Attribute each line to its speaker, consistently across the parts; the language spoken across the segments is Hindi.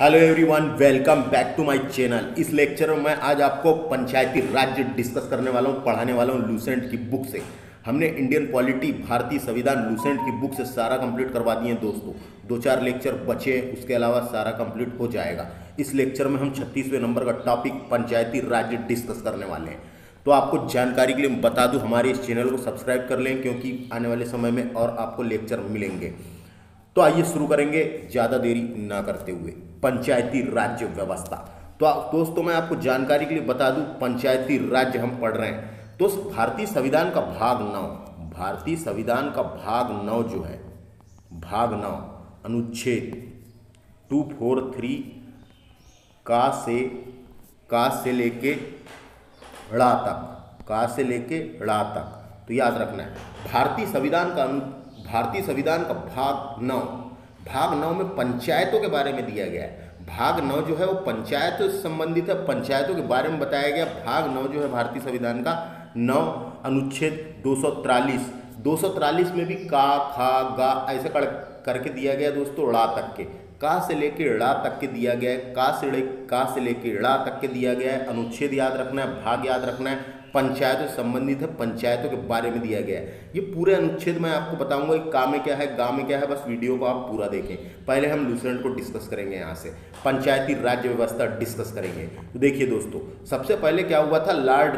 Speaker 1: Hello everyone, welcome back to my channel. इस लेक्चर में मैं आज आपको पंचायती राज्य डिस्कस करने वाला हूँ, पढ़ाने वाला हूँ लूसेंट की बुक से। हमने इंडियन पॉलिटी, भारतीय संविधान लूसेंट की बुक से सारा कंप्लीट करवा दिए हैं दोस्तों। दो चार लेक्चर बचे हैं, उसके अलावा सारा कंप्लीट हो जाएगा। इस लेक्चर में हम 36वें नंबर का टॉपिक पंचायती राज्य डिस्कस करने वाले हैं। तो आपको जानकारी के लिए मैं बता दूं, हमारे इस चैनल को सब्सक्राइब कर लें क्योंकि आने वाले समय में और आपको लेक्चर मिलेंगे। तो आइए शुरू करेंगे ज़्यादा देरी ना करते हुए। पंचायती राज्य व्यवस्था। तो दोस्तों मैं आपको जानकारी के लिए बता दूं, पंचायती राज्य हम पढ़ रहे हैं। तो भारतीय संविधान का भाग 9, भारतीय संविधान का भाग 9 जो है, भाग 9 अनुच्छेद 243 का से लेके ड़ा तक, का से लेके ड़ा तक। तो याद रखना है, भारतीय संविधान का भाग 9 में पंचायतों के बारे में दिया गया है। भाग 9 जो है वो पंचायतों से संबंधित है, पंचायतों के बारे में बताया गया। भाग 9 जो है भारतीय संविधान का 9 अनुच्छेद 243 में भी का, खा, गा ऐसे करके दिया गया दोस्तों, ड़ा तक के। का से लेके ड़ा तक के दिया गया है, का से लेके ड़ा तक के दिया गया है। अनुच्छेद याद रखना है, भाग याद रखना है, पंचायतों से संबंधित है, पंचायतों के बारे में दिया गया है। ये पूरे अनुच्छेद मैं आपको बताऊंगा कि का में क्या है, गा में क्या है। बस वीडियो को आप पूरा देखें। पहले हम लूसेंट को डिस्कस करेंगे, यहाँ से पंचायती राज्य व्यवस्था डिस्कस करेंगे। तो देखिए दोस्तों, सबसे पहले क्या हुआ था, लॉर्ड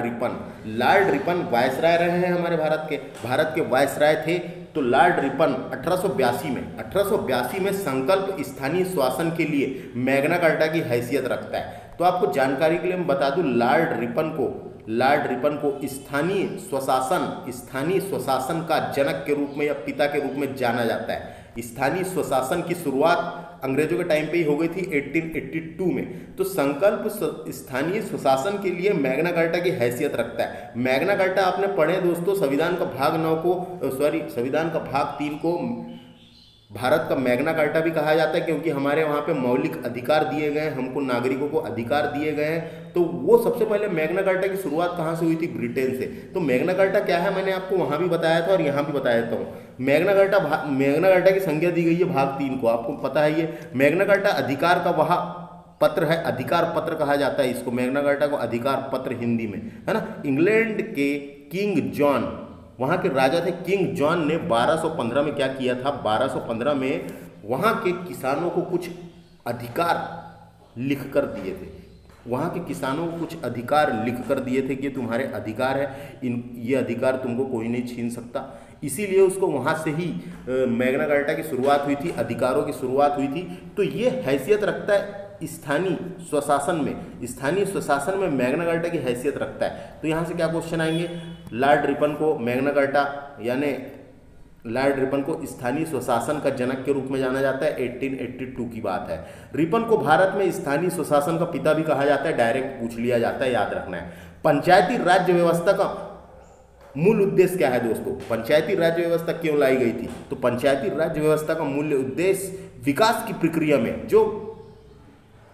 Speaker 1: रिपन वायसराय रहे हैं हमारे भारत के वायसराय थे। तो लॉर्ड रिपन 1882 में संकल्प स्थानीय शासन के लिए मैग्ना कार्टा की हैसियत रखता है। तो आपको जानकारी के लिए मैं बता दूं, लॉर्ड रिपन को स्थानीय स्वशासन का जनक के रूप में या पिता के रूप में जाना जाता है। स्थानीय स्वशासन की शुरुआत अंग्रेजों के टाइम पे ही हो गई थी 1882 में। तो संकल्प स्थानीय स्वशासन के लिए मैग्ना कार्टा की हैसियत रखता है। मैग्ना कार्टा आपने पढ़े दोस्तों, संविधान का भाग 9 को संविधान का भाग 3 को भारत का मैग्ना कार्टा भी कहा जाता है, क्योंकि हमारे वहाँ पे मौलिक अधिकार दिए गए हैं, हमको नागरिकों को अधिकार दिए गए हैं। तो वो सबसे पहले मैग्ना कार्टा की शुरुआत कहाँ से हुई थी, ब्रिटेन से। तो मैग्ना कार्टा क्या है, मैंने आपको वहाँ भी बताया था और यहाँ भी बता देता हूँ। मैग्ना कार्टा की संज्ञा दी गई है भाग 3 को, आपको पता है। ये मैग्ना कार्टा अधिकार का वह पत्र है, अधिकार पत्र कहा जाता है इसको। मैग्ना कार्टा को अधिकार पत्र हिंदी में, है ना। इंग्लैंड के किंग जॉन, वहाँ के राजा थे किंग जॉन ने 1215 में क्या किया था, 1215 में वहाँ के किसानों को कुछ अधिकार लिख कर दिए थे। वहाँ के किसानों को कुछ अधिकार लिख कर दिए थे कि तुम्हारे अधिकार है, ये अधिकार तुमको कोई नहीं छीन सकता। इसीलिए उसको वहाँ से ही मैग्ना कार्टा की शुरुआत हुई थी, अधिकारों की शुरुआत हुई थी। तो ये हैसियत रखता है स्थानीय स्वशासन में मैग्ना कार्टा की हैसियत रखता है। तो यहाँ से क्या क्वेश्चन आएंगे, लॉर्ड रिपन को मैग्ना कार्टा यानी लॉर्ड रिपन को स्थानीय स्वशासन का जनक के रूप में जाना जाता है। 1882 की बात है। रिपन को भारत में स्थानीय स्वशासन का पिता भी कहा जाता है, डायरेक्ट पूछ लिया जाता है, याद रखना है। पंचायती राज्य व्यवस्था का मूल उद्देश्य क्या है दोस्तों, पंचायती राज्य व्यवस्था क्यों लाई गई थी। तो पंचायती राज्य व्यवस्था का मूल उद्देश्य विकास की प्रक्रिया में, जो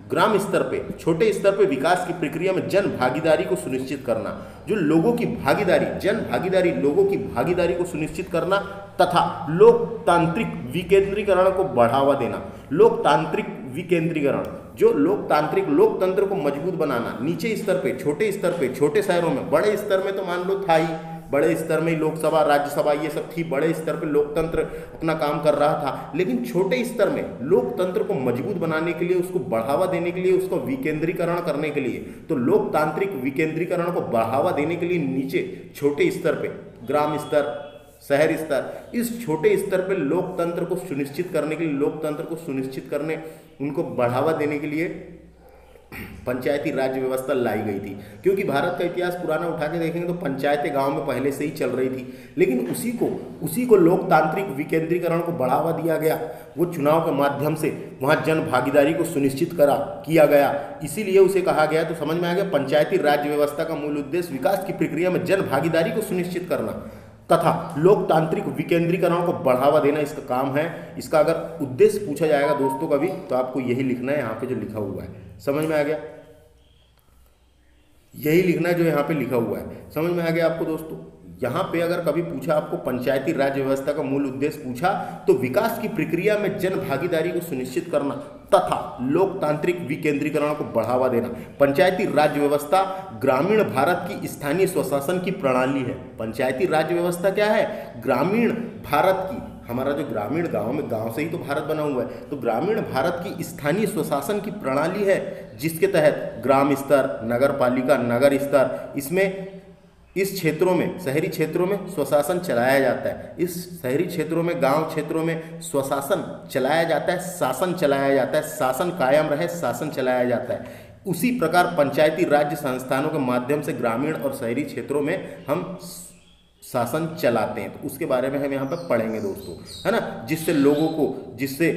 Speaker 1: ग्राम स्तर पे, छोटे स्तर पे विकास की प्रक्रिया में जन भागीदारी को सुनिश्चित करना, जो लोगों की भागीदारी, जन भागीदारी, लोगों की भागीदारी को सुनिश्चित करना, तथा लोकतांत्रिक विकेंद्रीकरण को बढ़ावा देना। लोकतांत्रिक विकेंद्रीकरण, जो लोकतंत्र को मजबूत बनाना, नीचे स्तर पे, छोटे शहरों में। बड़े स्तर में तो मान लो था ही, बड़े स्तर में लोकसभा, राज्यसभा ये सब थी, बड़े स्तर पे लोकतंत्र अपना काम कर रहा था। लेकिन छोटे स्तर में लोकतंत्र को मजबूत बनाने के लिए, उसको बढ़ावा देने के लिए, उसको विकेंद्रीकरण करने के लिए, तो लोकतांत्रिक विकेंद्रीकरण को बढ़ावा देने के लिए नीचे छोटे स्तर पे, ग्राम स्तर, शहर स्तर, इस छोटे स्तर पे लोकतंत्र को सुनिश्चित करने के लिए, उनको बढ़ावा देने के लिए पंचायती राज्य व्यवस्था लाई गई थी। क्योंकि भारत का इतिहास पुराना उठा के देखेंगे तो पंचायतें गांव में पहले से ही चल रही थी, लेकिन उसी को लोकतांत्रिक विकेंद्रीकरण को बढ़ावा दिया गया। वो चुनाव के माध्यम से वहाँ जन भागीदारी को सुनिश्चित किया गया, इसीलिए उसे कहा गया। तो समझ में आ गया, पंचायती राज्य व्यवस्था का मूल उद्देश्य विकास की प्रक्रिया में जन भागीदारी को सुनिश्चित करना तथा लोकतांत्रिक विकेंद्रीकरण को बढ़ावा देना, इसका काम है। इसका अगर उद्देश्य पूछा जाएगा दोस्तों कभी, तो आपको यही लिखना है, यहाँ पे जो लिखा हुआ है। समझ में आ गया, यही लिखना है जो यहाँ पे लिखा हुआ है। समझ में आ गया आपको दोस्तों, यहाँ पे अगर कभी पूछा आपको पंचायती राज व्यवस्था का मूल उद्देश्य पूछा तो विकास की प्रक्रिया में जन भागीदारी को सुनिश्चित करना तथा लोकतांत्रिक विकेंद्रीकरण को बढ़ावा देना। पंचायती राज व्यवस्था ग्रामीण भारत की स्थानीय स्वशासन की प्रणाली है। पंचायती राज व्यवस्था क्या है? ग्रामीण भारत की, हमारा जो ग्रामीण गांव में, गांव से ही तो भारत बना हुआ है, तो ग्रामीण भारत की स्थानीय स्वशासन की प्रणाली है, जिसके तहत ग्राम स्तर, नगर पालिका, नगर स्तर, इसमें इस क्षेत्रों में, शहरी क्षेत्रों में स्वशासन चलाया जाता है। इस शहरी क्षेत्रों में, गांव क्षेत्रों में स्वशासन चलाया जाता है, शासन चलाया जाता है, शासन कायम रहे, शासन चलाया जाता है। उसी प्रकार पंचायती राज्य संस्थानों के माध्यम से ग्रामीण और शहरी क्षेत्रों में हम शासन चलाते हैं। तो उसके बारे में हम यहाँ पर पढ़ेंगे दोस्तों, है ना, जिससे लोगों को, जिससे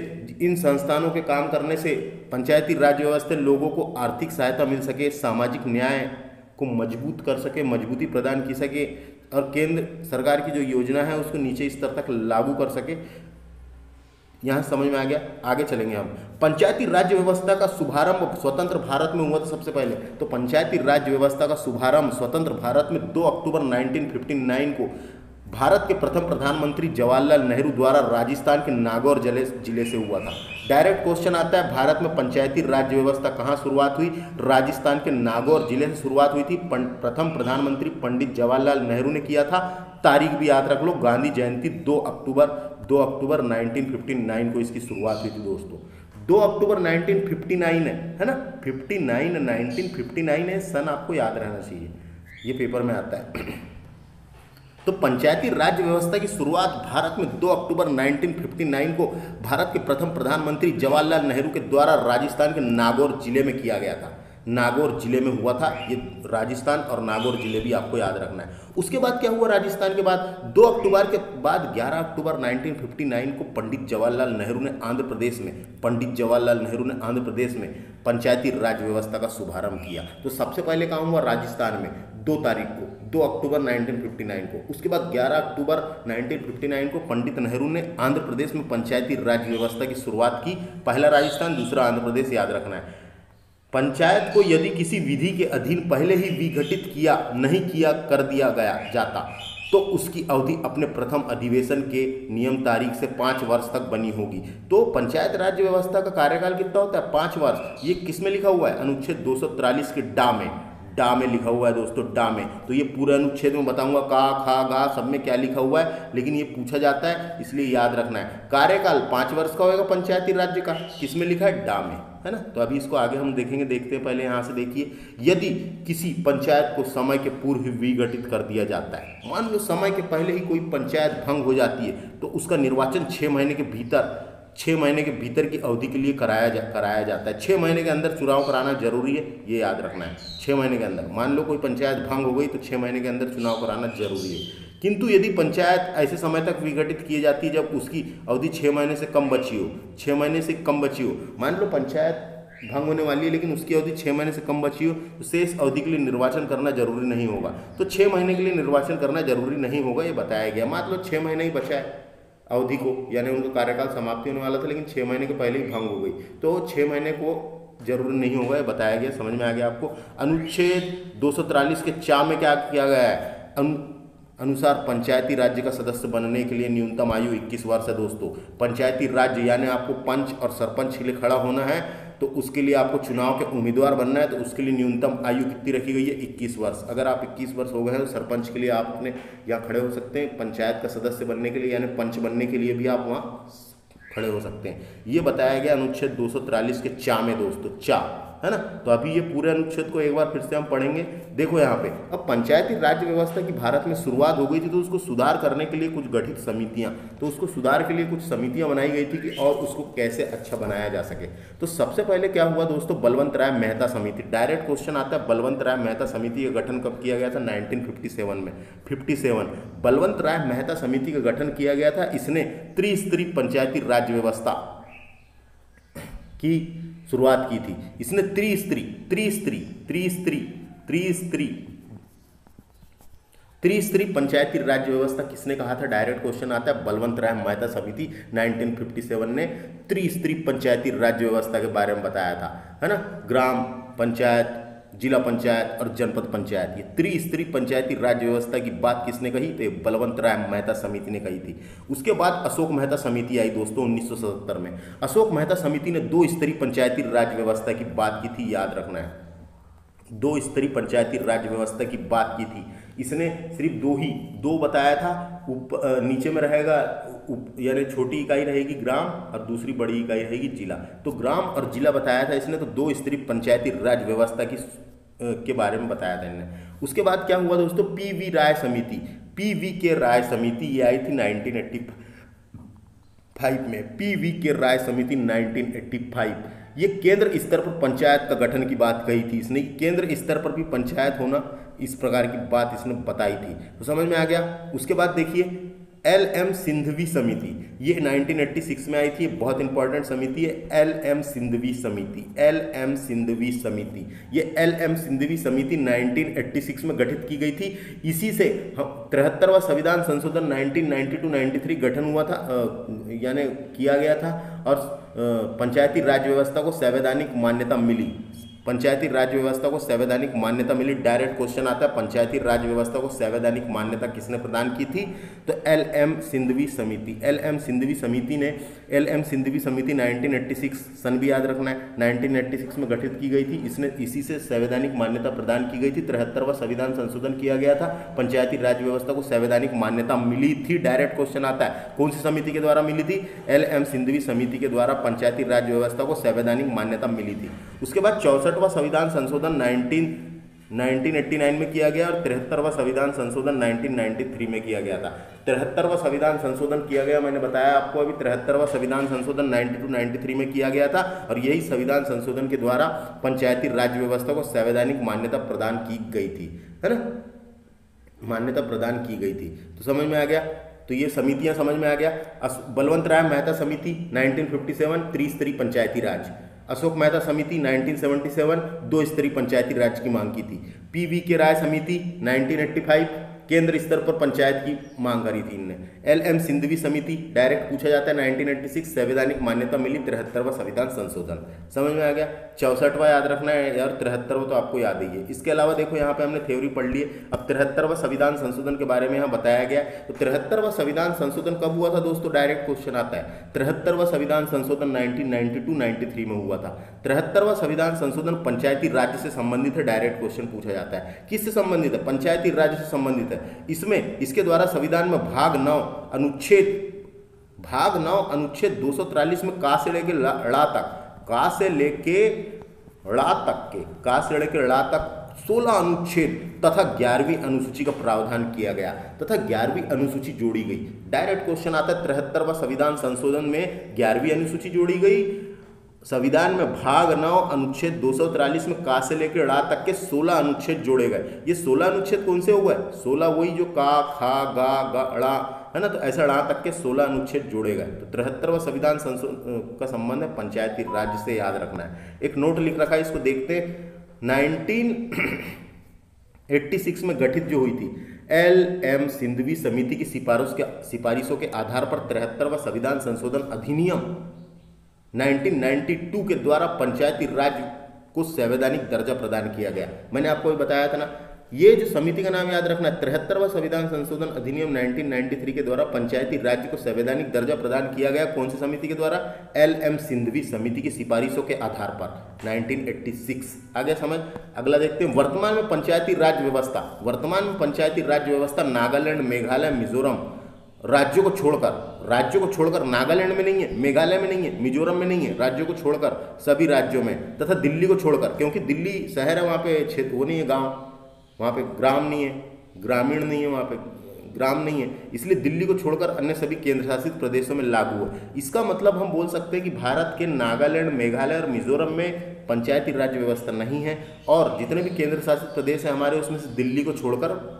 Speaker 1: इन संस्थानों के काम करने से पंचायती राज व्यवस्था लोगों को आर्थिक सहायता मिल सके, सामाजिक न्याय को मजबूत कर सके, मजबूती प्रदान की सके, और केंद्र सरकार की जो योजना है उसको नीचे स्तर तक लागू कर सके। यहाँ समझ में आ गया? आगे चलेंगे हम। पंचायती राज्य व्यवस्था का शुभारंभ स्वतंत्र भारत में हुआ था सबसे पहले। तो पंचायती राज्य व्यवस्था का शुभारंभ स्वतंत्र भारत में 2 अक्टूबर 1959 को भारत के प्रथम प्रधानमंत्री जवाहरलाल नेहरू द्वारा राजस्थान के नागौर जिले से हुआ था। डायरेक्ट क्वेश्चन आता है, भारत में पंचायती राज्य व्यवस्था कहाँ शुरुआत हुई? राजस्थान के नागौर जिले से शुरुआत हुई थी। प्रथम प्रधानमंत्री पंडित जवाहरलाल नेहरू ने किया था। तारीख भी याद रख लो, गांधी जयंती 2 अक्टूबर 1959 को इसकी शुरुआत हुई थी दोस्तों। 2 अक्टूबर 1959 है ना, 1959 है, सन आपको याद रहना चाहिए, ये पेपर में आता है। तो पंचायती राज्य व्यवस्था की शुरुआत भारत में 2 अक्टूबर 1959 को भारत के प्रथम प्रधानमंत्री जवाहरलाल नेहरू के द्वारा राजस्थान के नागौर जिले में किया गया था। नागौर जिले में हुआ था ये, राजस्थान और नागौर जिले भी आपको याद रखना है। उसके बाद क्या हुआ? राजस्थान के बाद 2 अक्टूबर के बाद 11 अक्टूबर 1959 को पंडित जवाहरलाल नेहरू ने आंध्र प्रदेश में पंचायती राज व्यवस्था का शुभारंभ किया। तो सबसे पहले काम हुआ राजस्थान में 2 तारीख को, 2 अक्टूबर 1959 को। उसके बाद 11 अक्टूबर 1959 को पंडित नेहरू ने आंध्र प्रदेश में पंचायती राज व्यवस्था की शुरुआत की। पहला राजस्थान, दूसरा आंध्र प्रदेश, याद रखना है। पंचायत को यदि किसी विधि के अधीन पहले ही विघटित कर दिया जाता तो उसकी अवधि अपने प्रथम अधिवेशन के नियम तारीख से 5 वर्ष तक बनी होगी। तो पंचायत राज्य व्यवस्था का कार्यकाल कितना होता है? 5 वर्ष। ये किस में लिखा हुआ है? अनुच्छेद 243 के डा में लिखा हुआ है दोस्तों, डा में। तो ये पूरे अनुच्छेद में बताऊंगा, का, खा, गा सब में क्या लिखा हुआ है, लेकिन ये पूछा जाता है इसलिए याद रखना है। कार्यकाल 5 वर्ष का होगा पंचायती राज्य का, किस में लिखा है? डा में, है ना। तो अभी इसको आगे हम देखेंगे, देखते हैं। पहले यहाँ से देखिए, यदि किसी पंचायत को समय के पूर्व ही विघटित कर दिया जाता है, मान लो समय के पहले ही कोई पंचायत भंग हो जाती है, तो उसका निर्वाचन 6 महीने के भीतर की अवधि के लिए कराया जाता है। 6 महीने के अंदर चुनाव कराना जरूरी है, ये याद रखना है। 6 महीने के अंदर, मान लो कोई पंचायत भंग हो गई तो 6 महीने के अंदर चुनाव कराना जरूरी है। किंतु यदि पंचायत ऐसे समय तक विघटित की जाती है जब उसकी अवधि 6 महीने से कम बची हो, मान लो पंचायत भंग होने वाली है लेकिन उसकी अवधि 6 महीने से कम बची हो, तो शेष अवधि के लिए निर्वाचन करना जरूरी नहीं होगा। तो 6 महीने के लिए निर्वाचन करना जरूरी नहीं होगा, ये बताया गया। मान लो 6 महीने ही बचा है अवधि को, यानी उनका कार्यकाल समाप्ति होने वाला था लेकिन 6 महीने के पहले ही भंग हो गई, तो 6 महीने को जरूरी नहीं होगा, ये बताया गया। समझ में आ गया आपको? अनुच्छेद 243 के 4 में क्या किया गया है? अनुसार पंचायती राज्य का सदस्य बनने के लिए न्यूनतम आयु 21 वर्ष है दोस्तों। पंचायती राज्य यानी आपको पंच और सरपंच के लिए खड़ा होना है, तो उसके लिए आपको चुनाव के उम्मीदवार बनना है, तो उसके लिए न्यूनतम आयु कितनी रखी गई है? 21 वर्ष। अगर आप 21 वर्ष हो गए हैं तो सरपंच के लिए आप अपने यहाँ खड़े हो सकते हैं। पंचायत का सदस्य बनने के लिए यानी पंच बनने के लिए भी आप वहाँ खड़े हो सकते हैं। ये बताया गया अनुच्छेद 243 के 4 में दोस्तों, 4, है ना। तो अभी ये पूरे अनुच्छेद को एक बार फिर से हम पढ़ेंगे। देखो यहाँ पे, अब पंचायती राज्य व्यवस्था की भारत में शुरुआत हो गई थी, तो उसको सुधार करने के लिए कुछ गठित समितियां, तो उसको सुधार के लिए कुछ समितियां बनाई गई थी कि और उसको कैसे अच्छा बनाया जा सके। तो सबसे पहले क्या हुआ दोस्तों? बलवंत राय मेहता समिति। डायरेक्ट क्वेश्चन आता है, बलवंत राय मेहता समिति का गठन कब किया गया था? 1957 में। 57 बलवंत राय मेहता समिति का गठन किया गया था। इसने त्रिस्तरीय पंचायती राज्य व्यवस्था की शुरुआत की थी। इसने त्रिस्तरीय पंचायती राज्य व्यवस्था किसने कहा था? डायरेक्ट क्वेश्चन आता है, बलवंत राय मेहता समिति 1957 ने त्रिस्तरीय पंचायती राज्य व्यवस्था के बारे में बताया था, है ना। ग्राम पंचायत, जिला पंचायत और जनपद पंचायत, ये त्रिस्तरीय पंचायती राज व्यवस्था की बात किसने कही? तो बलवंत राय मेहता समिति ने कही थी। उसके बाद अशोक मेहता समिति आई दोस्तों 1977 में। अशोक मेहता समिति ने 2 स्तरीय पंचायती राज व्यवस्था की बात की थी, याद रखना है, 2 स्तरीय पंचायती राज व्यवस्था की बात की थी। इसने सिर्फ दो बताया था, नीचे में रहेगा यानी छोटी इकाई रहेगी ग्राम और दूसरी बड़ी इकाई रहेगी जिला। तो ग्राम और जिला बताया था इसने, तो 2 स्तरीय पंचायती राज व्यवस्था के बारे में बताया था इन्हें। उसके बाद क्या हुआ दोस्तों? पीवी राय समिति, पीवी के राय समिति, ये आई थी 1985 में। पीवी के राय समिति 1985, ये केंद्र स्तर पर पंचायत का गठन की बात कही थी इसने, केंद्र स्तर पर भी पंचायत होना, इस प्रकार की बात इसने बताई थी। तो समझ में आ गया। उसके बाद देखिए एल.एम. सिंघवी समिति, ये 1986 में आई थी, बहुत इंपॉर्टेंट समिति है एल.एम. सिंघवी समिति, एल.एम. सिंघवी समिति। ये एल.एम. सिंघवी समिति 1986 में गठित की गई थी। इसी से 73वां संविधान संशोधन 1992-93 गठन हुआ था, यानी किया गया था, और पंचायती राज व्यवस्था को संवैधानिक मान्यता मिली। पंचायती राज व्यवस्था को संवैधानिक मान्यता मिली। डायरेक्ट क्वेश्चन आता है, पंचायती राज व्यवस्था को संवैधानिक मान्यता किसने प्रदान की थी? तो एल.एम. सिंघवी समिति। एल.एम. सिंघवी समिति ने, एल.एम. सिंघवी समिति 1986 सन भी याद रखना है, 1986 में गठित की गई थी। इसने इसी से संवैधानिक मान्यता प्रदान की गई थी। 73वां संविधान संशोधन किया गया था, पंचायती राज व्यवस्था को संवैधानिक मान्यता मिली थी। डायरेक्ट क्वेश्चन आता है, कौन सी समिति के द्वारा मिली थी? एल.एम. सिंघवी समिति के द्वारा पंचायती राज व्यवस्था को संवैधानिक मान्यता मिली थी। उसके बाद 64वां संविधान संशोधन 1989 में किया गया, और 73वां संविधान संशोधन 1993 में किया गया था। 73वां संविधान संशोधन किया गया, मैंने बताया आपको अभी, 73वां संविधान संशोधन 92-93 में किया गया था, और यही संविधान संशोधन के द्वारा पंचायती राज व्यवस्था को संवैधानिक मान्यता प्रदान की गई थी, है ना, मान्यता प्रदान की गई थी। तो समझ में आ गया। तो ये समितियां समझ में आ गया। बलवंत राय मेहता समिति 1957 त्रिस्तरीय पंचायती राज, अशोक मेहता समिति 1977 2 स्तरीय पंचायती राज की मांग की थी। पीवी के राय समिति 1985 केंद्र स्तर पर पंचायत की मांग करी थी इनने। एल.एम. सिंघवी समिति डायरेक्ट पूछा जाता है 1986 संवैधानिक मान्यता मिली 73वां संविधान संशोधन। समझ में आ गया। 64वां याद रखना है यार, 73वां तो आपको याद ही है। इसके अलावा देखो यहाँ पे हमने थ्योरी पढ़ ली है। अब 73वां संविधान संशोधन के बारे में यहाँ बताया गया। तो 73वां संविधान संशोधन कब हुआ था दोस्तों? डायरेक्ट क्वेश्चन आता है। 73वां संविधान संशोधन 1992-93 में हुआ था। 73वां संविधान संशोधन पंचायती राज्य से संबंधित है। डायरेक्ट क्वेश्चन पूछा जाता है, किससे संबंधित है? पंचायती राज्य से संबंधित है। इसमें इसके द्वारा संविधान में भाग 9 अनुच्छेद 243 में का से लेके ड़ा तक 16 अनुच्छेद तथा 11वीं अनुसूची का प्रावधान किया गया तथा 11वीं अनुसूची जोड़ी गई। डायरेक्ट क्वेश्चन आता है 73वां संविधान संशोधन में 11वीं अनुसूची जोड़ी गई। संविधान में भाग 9 अनुच्छेद 243 में का से लेकर ड़ा तक के 16 अनुच्छेद जोड़े गए। ये 16 अनुच्छेद कौन से हो गए? 16 वही जो का, खा, गा, ड़ा है ना, तो ऐसा ड़ा तक के 16 अनुच्छेद जोड़े गए। तो 73वां संविधान संशोधन का संबंध है पंचायती राज्य से, याद रखना है। एक नोट लिख रखा है, इसको देखते हैं। 1986 में गठित जो हुई थी एल.एम. सिंघवी समिति की सिफारिशों के आधार पर 73वां संविधान संशोधन अधिनियम 1992 के द्वारा पंचायती राज को संवैधानिक दर्जा प्रदान किया गया। मैंने आपको भी बताया था ना, ये जो समिति का नाम याद रखना है, 73वां संविधान संशोधन अधिनियम 1993 के द्वारा पंचायती राज्य को संवैधानिक दर्जा प्रदान किया गया। कौन सी समिति के द्वारा? एल.एम. सिंघवी समिति की सिफारिशों के आधार पर 1986। आगे समझ। अगला देखते हैं वर्तमान में पंचायती राज व्यवस्था नागालैंड, मेघालय, मिजोरम राज्यों को छोड़कर नागालैंड में नहीं है, मेघालय में नहीं है, मिजोरम में नहीं है, राज्यों को छोड़कर सभी राज्यों में, तथा दिल्ली को छोड़कर, क्योंकि दिल्ली शहर है, वहाँ पे क्षेत्र वो नहीं है, गांव, वहाँ पे ग्राम नहीं है, ग्रामीण नहीं है, वहाँ पे ग्राम नहीं है, इसलिए दिल्ली को छोड़कर अन्य सभी केंद्र शासित प्रदेशों में लागू है। इसका मतलब हम बोल सकते हैं कि भारत के नागालैंड, मेघालय और मिजोरम में पंचायती राज व्यवस्था नहीं है, और जितने भी केंद्र शासित प्रदेश हैं हमारे, उसमें से दिल्ली को छोड़कर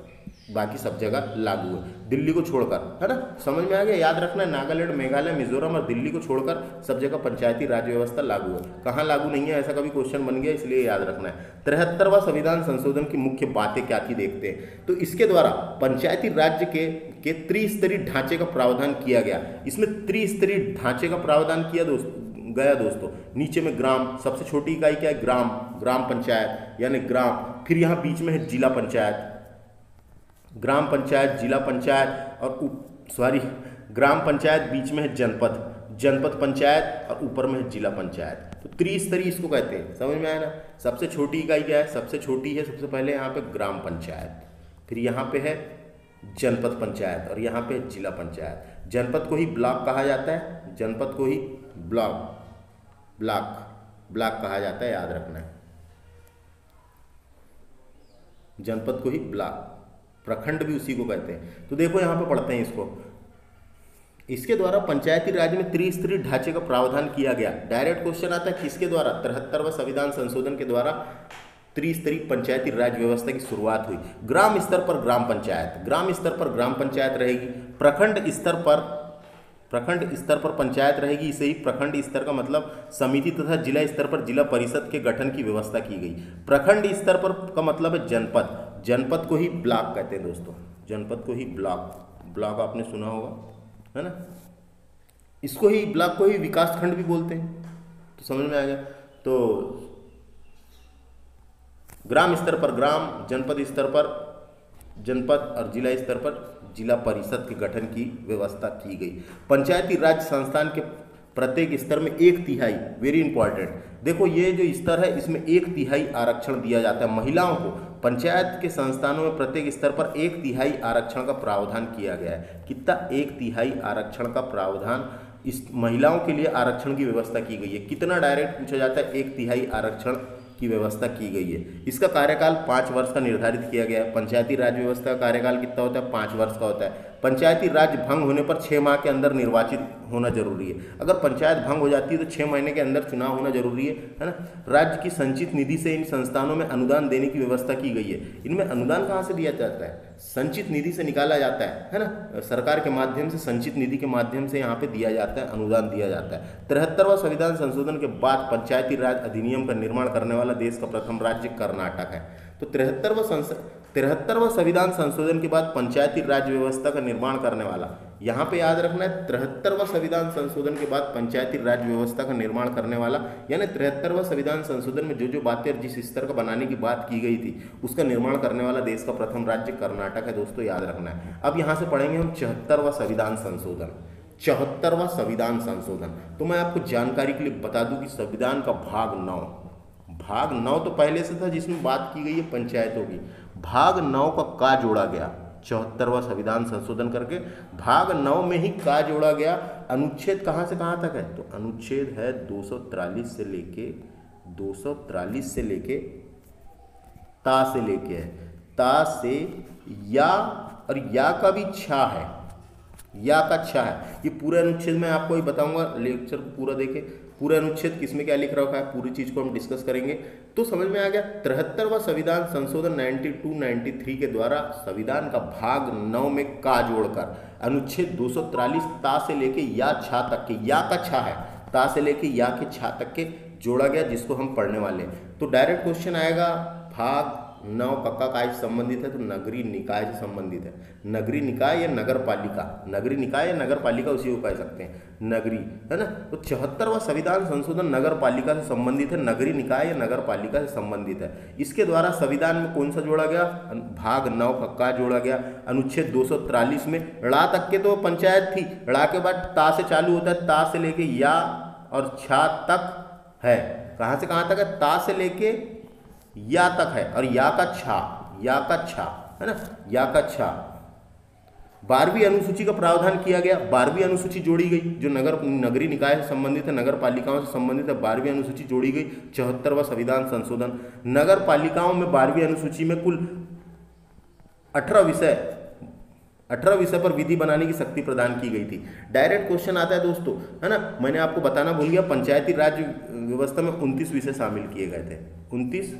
Speaker 1: बाकी सब जगह लागू है, दिल्ली को छोड़कर, है ना। समझ में आ गया। याद रखना है, नागालैंड, मेघालय, मिजोरम और दिल्ली को छोड़कर सब जगह पंचायती राज व्यवस्था लागू है। कहाँ लागू नहीं है, ऐसा कभी क्वेश्चन बन गया, इसलिए याद रखना है। 73वां संविधान संशोधन की मुख्य बातें क्या थी देखते हैं। तो इसके द्वारा पंचायती राज्य के त्रिस्तरीय ढांचे का प्रावधान किया गया। इसमें त्रिस्तरीय ढांचे का प्रावधान किया गया दोस्तों। नीचे में ग्राम, सबसे छोटी इकाई क्या है, ग्राम, ग्राम पंचायत यानी ग्राम। फिर यहाँ बीच में है जिला पंचायत, ग्राम पंचायत, जिला पंचायत और ग्राम पंचायत, बीच में है जनपद, जनपद पंचायत और ऊपर में है जिला पंचायत। तो त्रिस्तरीय इसको कहते हैं, समझ में आया ना। सबसे छोटी इकाई क्या है, सबसे छोटी है सबसे पहले यहाँ पे ग्राम पंचायत, फिर यहाँ पे है जनपद पंचायत और यहाँ पे जिला पंचायत। जनपद को ही ब्लॉक कहा जाता है, जनपद को ही ब्लॉक कहा जाता है, याद रखना है। जनपद को ही ब्लॉक, प्रखंड भी उसी को कहते हैं। तो देखो यहाँ पे पढ़ते हैं इसको। इसके द्वारा पंचायती राज में त्रिस्तरीय ढांचे का प्रावधान किया गया। डायरेक्ट क्वेश्चन आता है किसके द्वारा, 73वां संविधान संशोधन के द्वारा त्रिस्तरीय पंचायती राज व्यवस्था की शुरुआत हुई। ग्राम स्तर पर ग्राम पंचायत, ग्राम स्तर पर ग्राम पंचायत रहेगी। प्रखंड स्तर पर पंचायत रहेगी। इसे ही प्रखंड स्तर का मतलब समिति तथा जिला स्तर पर जिला परिषद के गठन की व्यवस्था की गई। प्रखंड स्तर पर का मतलब है जनपद, जनपद को ही ब्लॉक कहते हैं दोस्तों, जनपद को ही ब्लॉक आपने सुना होगा, है ना। इसको ही ब्लॉक को ही विकास खंड भी बोलते हैं, तो समझ में आ गया। तो ग्राम स्तर पर ग्राम, जनपद स्तर पर जनपद और जिला स्तर पर जिला परिषद के गठन की व्यवस्था की गई। पंचायती राज संस्थान के प्रत्येक स्तर में 1/3, वेरी इंपॉर्टेंट, देखो ये जो स्तर है इसमें 1/3 आरक्षण दिया जाता है महिलाओं को। पंचायत के संस्थानों में प्रत्येक स्तर पर 1/3 आरक्षण का प्रावधान किया गया है। कितना, 1/3 आरक्षण का प्रावधान इस महिलाओं के लिए आरक्षण की व्यवस्था की गई है। कितना डायरेक्ट पूछा जाता है, 1/3 आरक्षण की व्यवस्था की गई है। इसका कार्यकाल 5 वर्ष का निर्धारित किया गया है। पंचायती राज व्यवस्था का कार्यकाल कितना होता है, 5 वर्ष का होता है। पंचायती राज भंग होने पर 6 माह के अंदर निर्वाचित होना जरूरी है। अगर पंचायत भंग हो जाती है तो 6 महीने के अंदर चुनाव होना जरूरी है ना। राज्य की संचित निधि से इन संस्थानों में अनुदान देने की व्यवस्था की गई है। इनमें अनुदान कहाँ से दिया जाता है, संचित निधि से निकाला जाता है ना। सरकार के माध्यम से, संचित निधि के माध्यम से यहाँ पे दिया जाता है, अनुदान दिया जाता है। 73वां संविधान संशोधन के बाद पंचायती राज अधिनियम का निर्माण करने वाला देश का प्रथम राज्य कर्नाटक है। तो 73वां संविधान संशोधन के बाद पंचायती राज व्यवस्था का निर्माण करने वाला, यहाँ पे याद रखना है 73वां संविधान संशोधन के बाद पंचायती राज व्यवस्था का निर्माण करने वाला, यानी 73वां संविधान संशोधन में जो बातें जिस स्तर का बनाने की बात की गई थी उसका निर्माण करने वाला देश का प्रथम राज्य कर्नाटक है दोस्तों, याद रखना है। अब यहाँ से पढ़ेंगे हम 74वां संविधान संशोधन। 74वां संविधान संशोधन, तो मैं आपको जानकारी के लिए बता दूं कि संविधान का भाग 9 तो पहले से था जिसमें बात की गई है पंचायतों की। भाग 9 का जोड़ा गया 74वां संविधान संशोधन करके, भाग 9 में ही का जोड़ा गया। अनुच्छेद कहाँ से कहाँ तक है, तो अनुच्छेद है 243 से लेके ता से लेके है, ता से या, और या का भी छा है, या का छा है। ये पूरे अनुच्छेद में आपको ही बताऊंगा, लेक्चर को पूरा देखें। पूरे अनुच्छेद किसमें क्या लिख रखा है, पूरी चीज को हम डिस्कस करेंगे तो समझ में आ गया। 73वां संविधान संशोधन 92-93 के द्वारा संविधान का भाग 9 में का जोड़कर अनुच्छेद 243 ता से लेके या छा तक के, या का छा है, ता से लेके या के छा तक के जोड़ा गया, जिसको हम पढ़ने वाले हैं। तो डायरेक्ट क्वेश्चन आएगा, भाग 9 कक्का काय से संबंधित है, तो नगरीय निकाय से संबंधित है। नगरीय निकाय या नगर पालिका, नगरीय निकाय या नगर पालिका उसी को कह सकते हैं, नगरी, है ना। तो 74वां संविधान संशोधन नगर पालिका से संबंधित है, नगरीय निकाय या नगर पालिका से संबंधित है। इसके द्वारा संविधान में कौन सा जोड़ा गया, भाग 9 कक्का जोड़ा गया। अनुच्छेद 243 में ड़ा तक के तो पंचायत थी, ड़ा के बाद ता से चालू होता है, ता से लेके या और छा तक है। कहाँ से कहाँ तक है, ता से लेके या तक है, और या का छा है ना, या का छा। 12वीं अनुसूची का प्रावधान किया गया, 12वीं अनुसूची जोड़ी गई, जो नगरीय निकाय से संबंधित है, नगर पालिकाओं से संबंधित है, 12वीं अनुसूची जोड़ी गई। 74वां संविधान संशोधन, नगर पालिकाओं में 12वीं अनुसूची में कुल 18 विषय पर विधि बनाने की शक्ति प्रदान की गई थी। डायरेक्ट क्वेश्चन आता है दोस्तों, है ना। मैंने आपको बताना भूल गया, पंचायती राज व्यवस्था में 29 विषय शामिल किए गए थे, 29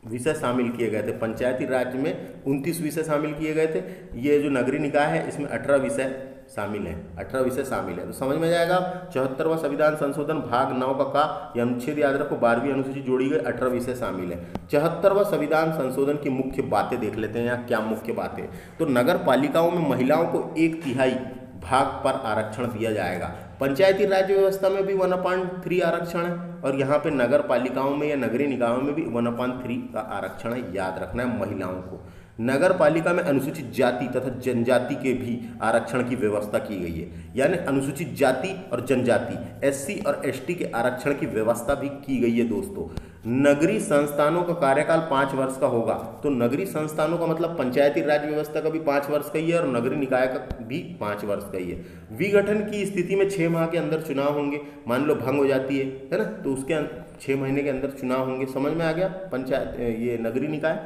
Speaker 1: विषय शामिल किए गए थे। पंचायती राज में 29 विषय शामिल किए गए थे। ये जो नगरीय निकाय है इसमें 18 विषय शामिल है, 18 विषय शामिल है। तो समझ में जाएगा। 74वां संविधान संशोधन भाग 9 का यह अनुच्छेद याद रखो, 12वीं अनुसूची जोड़ी गई, 18 विषय शामिल है। 74वां संविधान संशोधन की मुख्य बातें देख लेते हैं। यहाँ क्या मुख्य बातें, तो नगर पालिकाओं में महिलाओं को 1/3 भाग पर आरक्षण दिया जाएगा। पंचायती राज व्यवस्था में भी 1/3 आरक्षण है, और यहाँ पे नगर पालिकाओं में या नगरीय निकायों में भी 1/3 का आरक्षण है, याद रखना है महिलाओं को। नगर पालिका में अनुसूचित जाति तथा जनजाति के भी आरक्षण की व्यवस्था की गई है, यानी अनुसूचित जाति और जनजाति SC और ST के आरक्षण की व्यवस्था भी की गई है दोस्तों। नगरीय संस्थानों का कार्यकाल 5 वर्ष का होगा, तो नगरीय संस्थानों का मतलब पंचायती राज व्यवस्था का भी 5 वर्ष का ही है और नगरीय निकाय का भी 5 वर्ष का ही है। विघटन की स्थिति में 6 माह के अंदर चुनाव होंगे, मान लो भंग हो जाती है ना, तो उसके 6 महीने के अंदर चुनाव होंगे। समझ में आ गया पंचायत ये नगरीय निकाय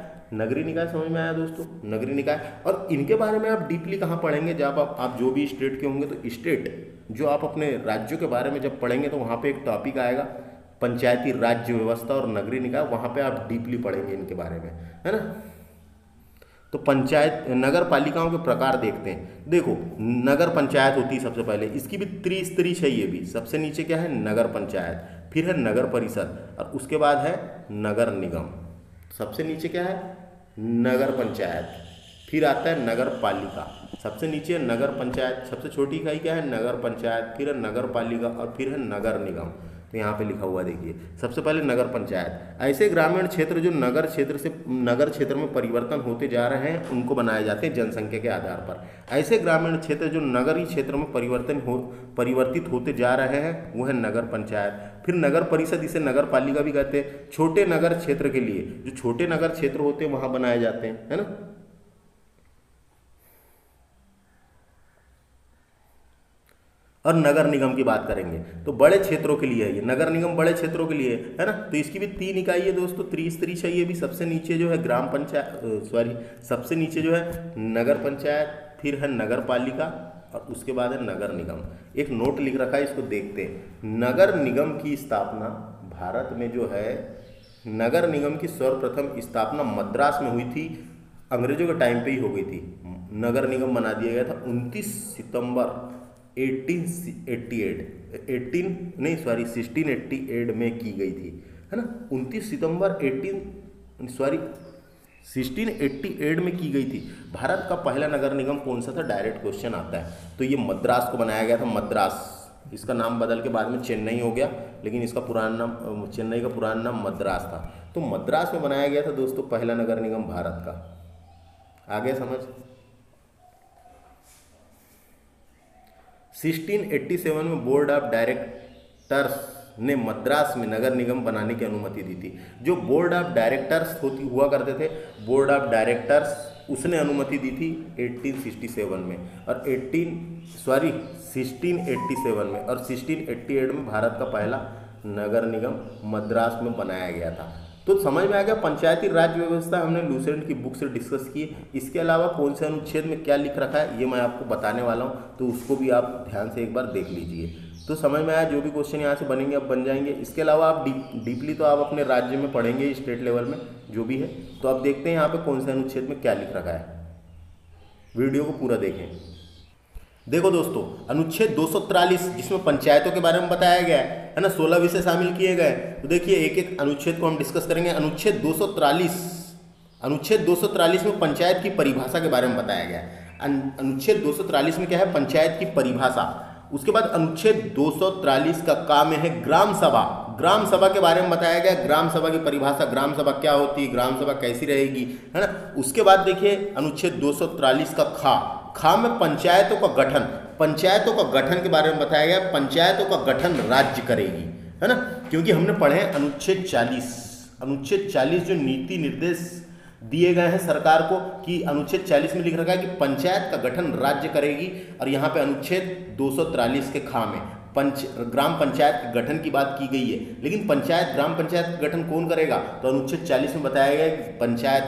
Speaker 1: समझ में आया दोस्तों, नगरीय निकाय। और इनके बारे में आप डीपली कहाँ पढ़ेंगे, जब आप जो भी स्टेट के होंगे तो स्टेट जो आप अपने राज्यों के बारे में जब पढ़ेंगे तो वहाँ पे एक टॉपिक आएगा पंचायती राज्य व्यवस्था और नगरीय निकाय, वहाँ पे आप डीपली पढ़ेंगे इनके बारे में, है ना। तो पंचायत नगर पालिकाओं के प्रकार देखते हैं। देखो नगर पंचायत होती है सबसे पहले, इसकी भी त्रिस्तरीय चाहिए भी। सबसे नीचे क्या है, नगर पंचायत, फिर है नगर परिषद, और उसके बाद है नगर निगम। सबसे नीचे क्या है, नगर पंचायत, फिर आता है नगर पालिका, सबसे नीचे नगर पंचायत, सबसे छोटी इकाई क्या है, नगर पंचायत, फिर है नगर पालिका और फिर है नगर निगम। तो यहाँ पे लिखा हुआ देखिए, सबसे पहले नगर पंचायत। ऐसे ग्रामीण क्षेत्र जो नगर क्षेत्र में परिवर्तन होते जा रहे हैं उनको बनाए जाते हैं जनसंख्या के आधार पर। ऐसे ग्रामीण क्षेत्र जो नगरीय क्षेत्र में परिवर्तित होते जा रहे हैं वो है नगर पंचायत। फिर नगर परिषद, इसे नगर पालिका भी कहते हैं। छोटे नगर क्षेत्र के लिए, जो छोटे नगर क्षेत्र होते हैं वहाँ बनाए जाते हैं, है ना। और नगर निगम की बात करेंगे तो बड़े क्षेत्रों के लिए है, ये नगर निगम बड़े क्षेत्रों के लिए है ना। तो इसकी भी 3 इकाई है दोस्तों, त्रिस्तरीय चाहिए भी। सबसे नीचे जो है ग्राम पंचायत, सबसे नीचे जो है नगर पंचायत, फिर है नगर पालिका और उसके बाद है नगर निगम। एक नोट लिख रखा है, इसको देखते हैं। नगर निगम की स्थापना भारत में जो है, नगर निगम की सर्वप्रथम स्थापना मद्रास में हुई थी, अंग्रेजों के टाइम पे ही हो गई थी। नगर निगम बना दिया गया था 29 सितंबर 1688 में की गई थी, है ना। 29 सितंबर 1688 में की गई थी। भारत का पहला नगर निगम कौन सा था, डायरेक्ट क्वेश्चन आता है। तो ये मद्रास को बनाया गया था, मद्रास। इसका नाम बदल के बाद में चेन्नई हो गया, लेकिन इसका पुराना नाम, चेन्नई का पुराना नाम मद्रास था। तो मद्रास में बनाया गया था दोस्तों पहला नगर निगम भारत का। आ गया समझ। 1687 में बोर्ड ऑफ डायरेक्टर्स ने मद्रास में नगर निगम बनाने की अनुमति दी थी। जो बोर्ड ऑफ डायरेक्टर्स हुआ करते थे, बोर्ड ऑफ डायरेक्टर्स, उसने अनुमति दी थी 1867 में, और 1687 में, और 1688 में भारत का पहला नगर निगम मद्रास में बनाया गया था। तो समझ में आ गया पंचायती राज व्यवस्था हमने लूसेंट की बुक से डिस्कस की। इसके अलावा कौन से अनुच्छेद में क्या लिख रखा है ये मैं आपको बताने वाला हूँ, तो उसको भी आप ध्यान से एक बार देख लीजिए। तो समझ में आया, जो भी क्वेश्चन यहाँ से बनेंगे अब बन जाएंगे। इसके अलावा आप डीपली तो आप अपने राज्य में पढ़ेंगे, स्टेट लेवल में जो भी है। तो आप देखते हैं यहाँ पे कौन से अनुच्छेद में क्या लिख रखा है। वीडियो को पूरा देखें। देखो दोस्तों, अनुच्छेद 243 जिसमें पंचायतों के बारे में बताया गया है ना, 16 विषय शामिल किए गए। तो देखिए एक एक अनुच्छेद को हम डिस्कस करेंगे। अनुच्छेद 243 में पंचायत की परिभाषा के बारे में बताया गया है। अनुच्छेद 243 में क्या है, पंचायत की परिभाषा। उसके बाद अनुच्छेद 243 का काम है ग्राम सभा। ग्राम सभा के बारे में बताया गया, ग्राम सभा की परिभाषा, ग्राम सभा क्या होती है, ग्राम सभा कैसी रहेगी, है ना। उसके बाद देखिए अनुच्छेद 243 का खा में पंचायतों का गठन, पंचायतों का गठन के बारे में बताया गया। पंचायतों का गठन राज्य करेगी, है ना, क्योंकि हमने पढ़े हैं अनुच्छेद 40 जो नीति निर्देश दिए गए हैं सरकार को, कि अनुच्छेद 40 में लिख रखा है कि पंचायत का गठन राज्य करेगी। और यहाँ पे अनुच्छेद 243 के खा में ग्राम पंचायत के गठन की बात की गई है। लेकिन ग्राम पंचायत का गठन कौन करेगा, तो अनुच्छेद 40 में बताया गया कि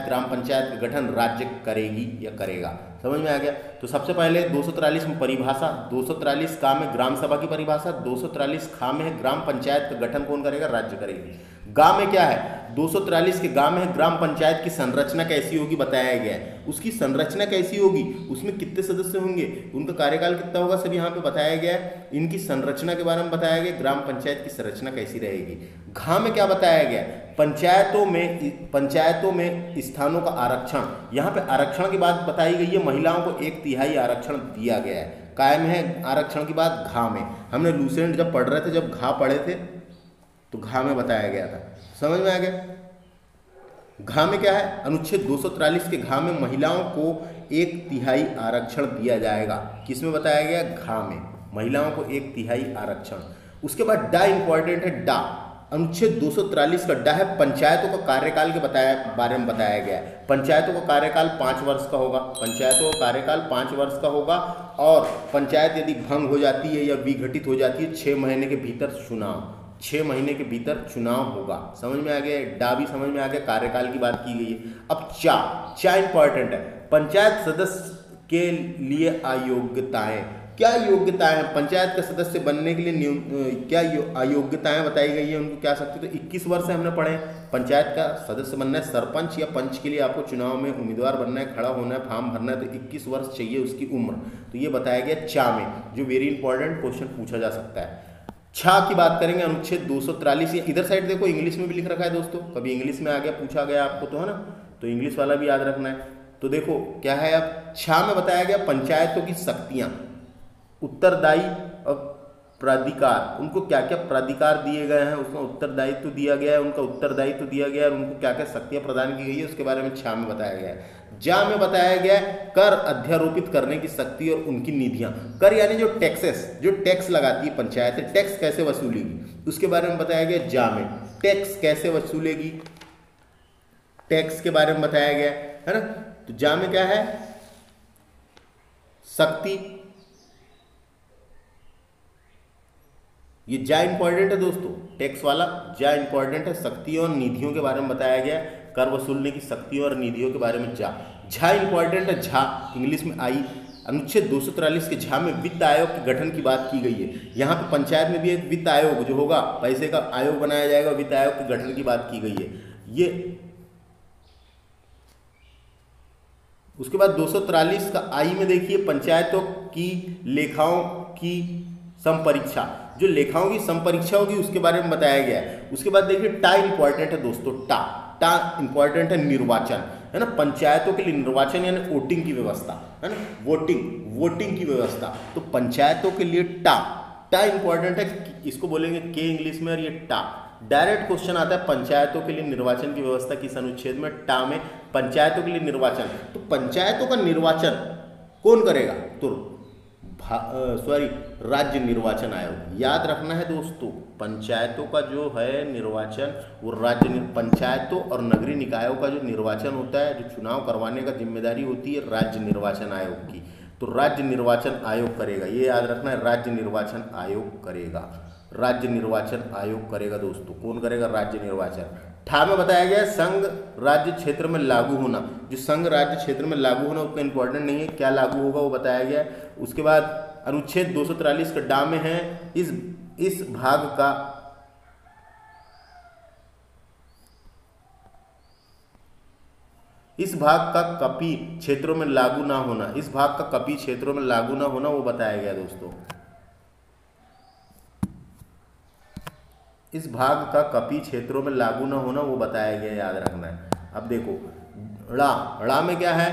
Speaker 1: ग्राम पंचायत का गठन राज्य करेगी या करेगा। समझ में आ गया। तो सबसे पहले 243 में परिभाषा, 243 का में ग्राम सभा की परिभाषा, 243 खा में है ग्राम पंचायत का गठन कौन करेगा, राज्य करेगी। गांव में क्या है, 243 के गांव में है ग्राम पंचायत की संरचना कैसी होगी बताया गया है। उसकी संरचना कैसी होगी, उसमें कितने सदस्य होंगे, उनका कार्यकाल कितना होगा, सब यहाँ पे बताया गया है। इनकी संरचना के बारे में बताया गया, ग्राम पंचायत की संरचना कैसी रहेगी। घ में क्या बताया गया, पंचायतों में स्थानों का आरक्षण। यहाँ पे आरक्षण की बात बताई गई है, महिलाओं को 1/3 आरक्षण दिया गया है। काय में है आरक्षण की बात, घा में। हमने लूसेंट जब पढ़ रहे थे, जब घा पढ़े थे तो घा में बताया गया था, समझ में आ गया। घा में क्या है, अनुच्छेद 243 के घा में महिलाओं को 1/3 आरक्षण दिया जाएगा। किसमें बताया गया, घा में, महिलाओं को 1/3 आरक्षण। उसके बाद डा इंपॉर्टेंट है, डा अनुच्छेद 243 का डा है पंचायतों का कार्यकाल के बारे में बताया गया है। पंचायतों का कार्यकाल 5 वर्ष का होगा, पंचायतों का कार्यकाल 5 वर्ष का होगा, और पंचायत यदि भंग हो जाती है या विघटित हो जाती है 6 महीने के भीतर चुनाव, 6 महीने के भीतर चुनाव होगा। समझ में आ गया, डा भी समझ में आ गया, कार्यकाल की बात की गई है। अब चा इंपॉर्टेंट है, पंचायत सदस्य के लिए अयोग्यताएं। क्या योग्यताएं हैं पंचायत का सदस्य बनने के लिए, क्या अयोग्यताएं बताई गई है, उनको क्या सकती है। तो 21 वर्ष से हमने पढ़े, पंचायत का सदस्य बनना है, सरपंच या पंच के लिए आपको चुनाव में उम्मीदवार बनना है, खड़ा होना है, फॉर्म भरना है, तो 21 वर्ष चाहिए उसकी उम्र। तो ये बताया गया चा में, जो वेरी इंपॉर्टेंट क्वेश्चन पूछा जा सकता है। छा की बात करेंगे, अनुच्छेद 243, इधर साइड देखो इंग्लिश में भी लिख रखा है दोस्तों, कभी इंग्लिश में आ गया पूछा गया आपको तो, है ना, तो इंग्लिश वाला भी याद रखना है। तो देखो क्या है, अब छा में बताया गया पंचायतों की शक्तियां, उत्तरदायी और प्राधिकार, उनको क्या क्या प्राधिकार दिए गए हैं, उसमें उत्तरदायित्व दिया गया है, उनका उत्तरदायित्व दिया गया है, और उनको क्या क्या शक्तियां प्रदान की गई है उसके बारे में छा में बताया गया है। जा में बताया गया है कर अध्यारोपित करने की शक्ति और उनकी निधियां, कर यानी जो टैक्सेस, जो टैक्स लगाती है पंचायत, टैक्स कैसे वसूलेगी उसके बारे में बताया गया जा में। टैक्स कैसे वसूलेगी, टैक्स के बारे में बताया गया है ना। तो जा में क्या है, शक्ति, ये जा इंपॉर्टेंट है दोस्तों, टैक्स वाला जा इंपॉर्टेंट है। शक्तियों और निधियों के बारे में बताया गया, कर वसूलने की शक्तियों और निधियों के बारे में जा। झा इंपॉर्टेंट है, झा इंग्लिश में आई, अनुच्छेद 243 के झा में वित्त आयोग के गठन की बात की गई है। यहाँ पे पंचायत में भी एक वित्त आयोग जो होगा, पैसे का आयोग बनाया जाएगा, वित्त आयोग के गठन की बात की गई है। ये उसके बाद 243 का आई में देखिए, पंचायतों की लेखाओं की संपरीक्षा, जो लेखाओं की संपरीक्षा होगी उसके बारे में बताया गया है। उसके बाद देखिए टा इंपॉर्टेंट है दोस्तों, टा इंपॉर्टेंट है, निर्वाचन, है ना, पंचायतों के लिए निर्वाचन यानी वोटिंग की व्यवस्था, है ना, वोटिंग की व्यवस्था। तो पंचायतों के लिए टा इंपॉर्टेंट है, इसको बोलेंगे के इंग्लिश में, और ये टा। डायरेक्ट क्वेश्चन आता है पंचायतों के लिए निर्वाचन की व्यवस्था किस अनुच्छेद में, टा में, पंचायतों के लिए निर्वाचन। तो पंचायतों का निर्वाचन कौन करेगा, तो राज्य निर्वाचन आयोग। याद रखना है दोस्तों, पंचायतों का जो है निर्वाचन वो पंचायतों और नगरीय निकायों का जो निर्वाचन होता है, जो चुनाव करवाने का जिम्मेदारी होती है राज्य निर्वाचन आयोग की, तो राज्य निर्वाचन आयोग करेगा। ये याद रखना है, राज्य निर्वाचन आयोग करेगा, राज्य निर्वाचन आयोग करेगा दोस्तों। कौन करेगा, राज्य निर्वाचन। ठा में बताया गया संघ राज्य क्षेत्र में लागू होना, जो संघ राज्य क्षेत्र में लागू होना उतना इंपॉर्टेंट नहीं है, क्या लागू होगा वो बताया गया। उसके बाद अनुच्छेद 243 का डा में है, इस भाग का कपी क्षेत्रों में लागू ना होना, इस भाग का कपी क्षेत्रों में लागू ना होना वो बताया गया दोस्तों। इस भाग का कपी क्षेत्रों में लागू ना होना वो बताया गया, याद रखना है। अब देखो ड़ा में क्या है,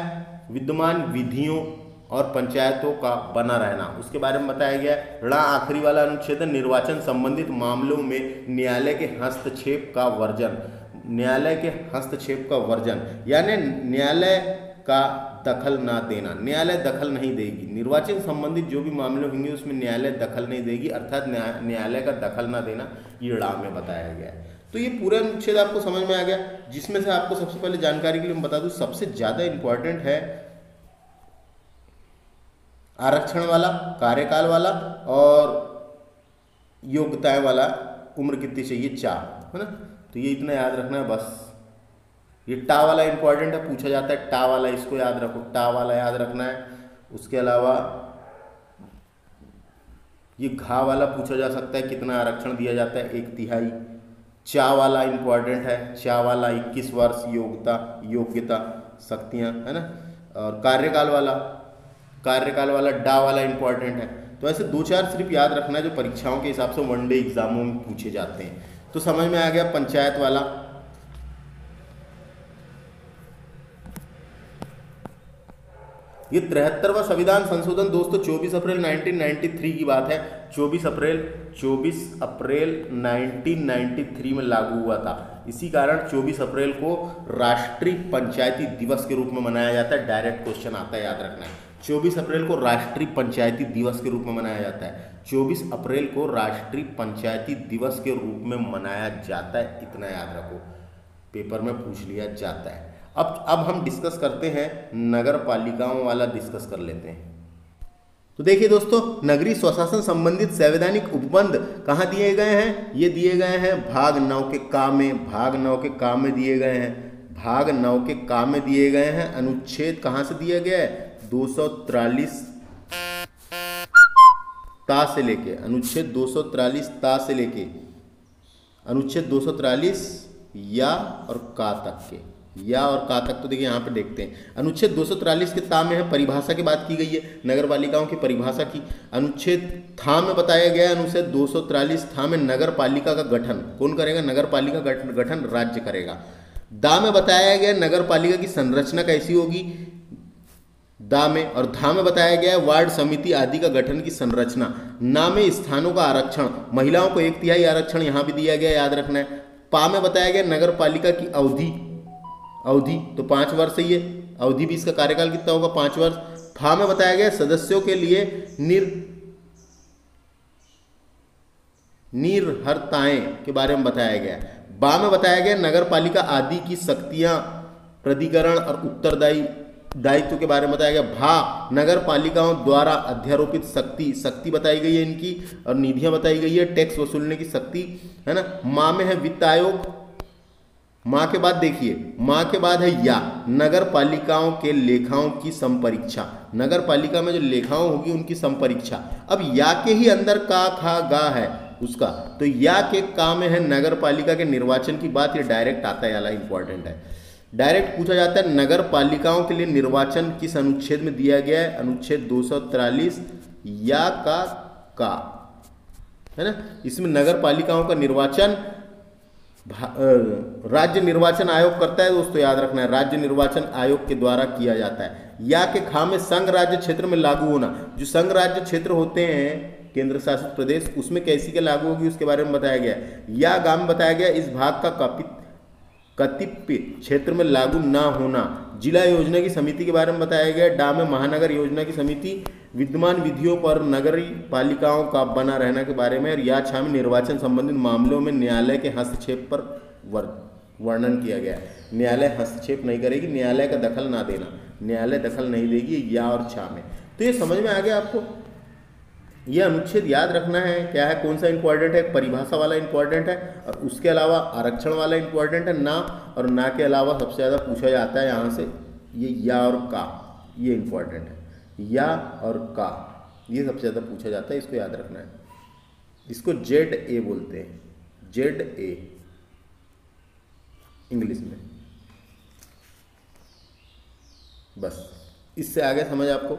Speaker 1: विद्यमान विधियों और पंचायतों का बना रहना, उसके बारे में बताया गया। ड़ा आखिरी वाला अनुच्छेद निर्वाचन संबंधित मामलों में न्यायालय के हस्तक्षेप का वर्जन, न्यायालय के हस्तक्षेप का वर्जन यानी न्यायालय का दखल ना देना, न्यायालय दखल नहीं देगी। निर्वाचन संबंधित जो भी मामले होंगे उसमें न्यायालय दखल नहीं देगी, अर्थात न्यायालय का दखल ना देना, ये ड़ा में बताया गया है। तो ये पूरा अनुच्छेद आपको समझ में आ गया, जिसमें से आपको सबसे पहले जानकारी के लिए मैं बता दूं, सबसे ज़्यादा इंपॉर्टेंट है आरक्षण वाला, कार्यकाल वाला और योग्यताएं वाला, उम्र कितनी चाहिए, 4, है ना। तो ये इतना याद रखना है बस। ये टा वाला इंपॉर्टेंट है, पूछा जाता है टा वाला, इसको याद रखो, टा वाला याद रखना है। उसके अलावा ये घा वाला पूछा जा सकता है, कितना आरक्षण दिया जाता है, 1/3। चा वाला इंपॉर्टेंट है, चा वाला 21 वर्ष, योग्यता शक्तियाँ, है ना। और कार्यकाल वाला डा वाला इंपॉर्टेंट है। तो ऐसे 2-4 सिर्फ याद रखना है जो परीक्षाओं के हिसाब से वनडे एग्जामों में पूछे जाते हैं। तो समझ में आ गया पंचायत वाला। ये 73वां संविधान संशोधन दोस्तों 24 अप्रैल 1993 की बात है। 24 अप्रैल 1993 में लागू हुआ था। इसी कारण 24 अप्रैल को राष्ट्रीय पंचायती दिवस के रूप में मनाया जाता है। डायरेक्ट क्वेश्चन आता है, याद रखना है। 24 अप्रैल को राष्ट्रीय पंचायती दिवस के रूप में मनाया जाता है। 24 अप्रैल को राष्ट्रीय पंचायती दिवस के रूप में मनाया जाता है, इतना याद रखो, पेपर में पूछ लिया जाता है। अब हम डिस्कस करते हैं, नगर पालिकाओं वाला डिस्कस कर लेते हैं। तो देखिए दोस्तों, नगरीय स्वशासन संबंधित संवैधानिक उपबंध कहाँ दिए गए हैं? ये दिए गए हैं भाग 9 के का में, भाग 9 के का में दिए गए हैं, भाग 9 के का में दिए गए हैं। अनुच्छेद कहाँ से दिया गया है? 243 ता से लेके, अनुच्छेद 243 ता से लेके अनुच्छेद 243 या और का तक के, या और का तक। तो देखिए यहाँ पे देखते हैं, अनुच्छेद 243 के ता में है परिभाषा की बात की गई है, नगर पालिकाओं की परिभाषा की। अनुच्छेद था में बताया गया है, अनुच्छेद 243 था में नगर पालिका का गठन कौन करेगा? नगर पालिका गठन राज्य करेगा। दा में बताया गया नगर पालिका की संरचना कैसी होगी, दा में, और धा में बताया गया है वार्ड समिति आदि का गठन की संरचना। ना में स्थानों का आरक्षण, महिलाओं को 1/3 आरक्षण यहाँ भी दिया गया, याद रखना है। पा में बताया गया नगर पालिका की अवधि तो 5 वर्ष है, ये अवधि भी, इसका कार्यकाल कितना होगा? 5 वर्ष। फा में बताया गया सदस्यों के लिए निर्हरताएं के बारे में बताया गया। बा में बताया गया नगर पालिका आदि की शक्तियां, प्राधिकरण और दायित्व के बारे में बताया गया। भा नगर पालिकाओं द्वारा अध्यारोपित शक्ति बताई गई है इनकी, और निधियां बताई गई है, टैक्स वसूलने की शक्ति, है ना। माँ में है वित्त आयोग। माँ के बाद देखिए, माँ के बाद है या नगर पालिकाओं के लेखाओं की संपरीक्षा, नगर पालिका में जो लेखाओं होगी उनकी संपरीक्षा। अब या के ही अंदर का खा गा है उसका, तो या के का में है नगर पालिका के निर्वाचन की बात। ये डायरेक्ट आता है, याला इंपॉर्टेंट है, डायरेक्ट पूछा जाता है नगर पालिकाओं के लिए निर्वाचन किस अनुच्छेद में दिया गया है? अनुच्छेद 243 या का, है ना। इसमें नगर पालिकाओं का निर्वाचन राज्य निर्वाचन आयोग करता है दोस्तों, याद रखना है, राज्य निर्वाचन आयोग के द्वारा किया जाता है। या के खा में संघ राज्य क्षेत्र में लागू होना, जो संघ राज्य क्षेत्र होते हैं केंद्र शासित प्रदेश, उसमें कैसी के लागू होगी उसके बारे में बताया गया। या गा में बताया गया इस भाग का कतिपय क्षेत्र में लागू ना होना। जिला योजना की समिति के बारे में बताया गया। डा में महानगर योजना की समिति विद्यमान विधियों पर नगरीय पालिकाओं का बना रहने के बारे में। और या छा में निर्वाचन संबंधित मामलों में न्यायालय के हस्तक्षेप पर वर्णन किया गया है। न्यायालय हस्तक्षेप नहीं करेगी, न्यायालय का दखल ना देना, न्यायालय दखल नहीं देगी, या और छा में। तो ये समझ में आ गया आपको। ये अनुच्छेद याद रखना है, क्या है, कौन सा इंपॉर्टेंट है? परिभाषा वाला इंपॉर्टेंट है, और उसके अलावा आरक्षण वाला इंपॉर्टेंट है, ना और ना के अलावा सबसे ज़्यादा पूछा जाता है यहाँ से ये या और का, ये इंपॉर्टेंट है, या और का, ये सबसे ज़्यादा पूछा जाता है, इसको याद रखना है। इसको ZA बोलते हैं, ZA इंग्लिश में। बस इससे आगे समझ आपको।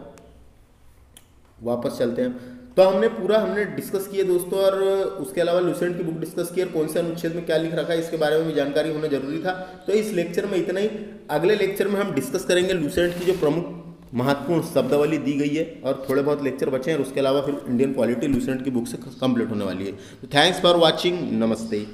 Speaker 1: वापस चलते हैं। तो हमने डिस्कस किए दोस्तों, और उसके अलावा लुसेंट की बुक डिस्कस की, और कौन से अनुच्छेद में क्या लिख रखा है इसके बारे में भी जानकारी होना जरूरी था। तो इस लेक्चर में इतना ही। अगले लेक्चर में हम डिस्कस करेंगे लुसेंट की जो प्रमुख महत्वपूर्ण शब्दावली दी गई है, और थोड़े बहुत लेक्चर बचे हैं, और उसके अलावा फिर इंडियन पॉलिटी लुसेंट की बुक से कंप्लीट होने वाली है। तो थैंक्स फॉर वॉचिंग, नमस्ते।